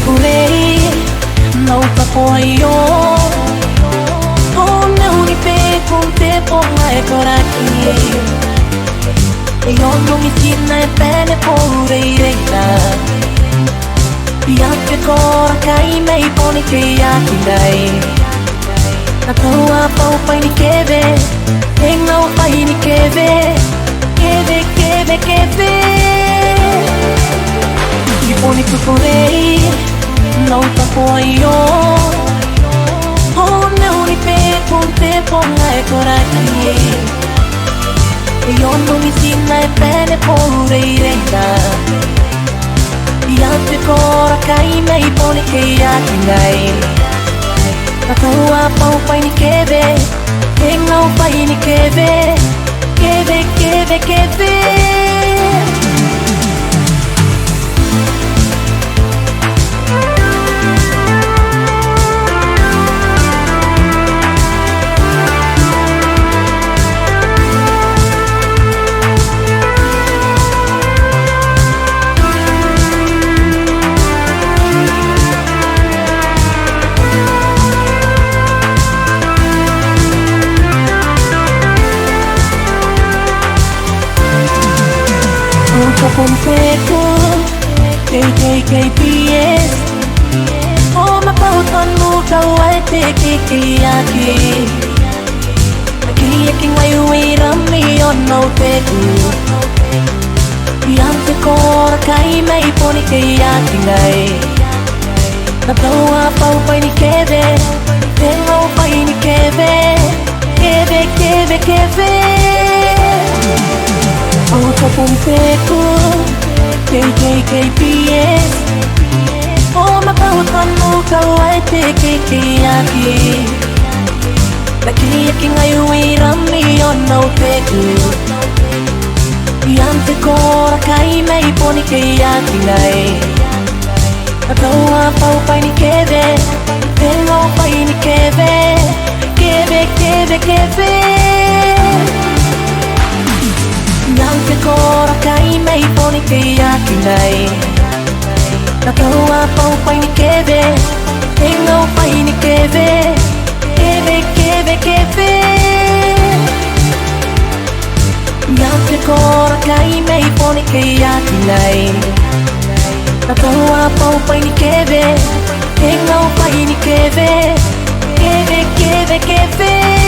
procurei, não tapoio. Oh, não me perguntei por lá por aqui. Eu não me tinha pena por direita. E anche cora cai mei poni che aqui dai. Na tua pau pai ni keve, e não pai ni keve, keve. E poni procurei, não tapoio. Oh, não me perguntei por lá por aqui. Eu não me tinha pena por direita. E anche cora cai mei poni che aqui dai. Na tua pau pai ni keve, e não pai ni keve, keve. Completo, KKKPS. Oh, mapautan mo kawai teki aqui. Aqui é quem vai ouvir a minha não teku. E ante cora cai mei poni que aqui dai. Na tua pau pai ni keve, tenho pai ni keve, keve. Auto pompeco, KKKPS. Oh, mapautan mo kawai teki aqui. Daqui é quem vai ouvir a minha não teku. E ante cora cai mei poni que aqui dai. Na tua pau pai ni keve, tenho pai ni keve, keve. Anche cora cai mei poni che aqui dai. Na tua pau pai ni keve, e não pai ni keve, keve. Anche cora cai mei poni che aqui dai. Na tua pau pai ni keve, e não pai ni keve, keve.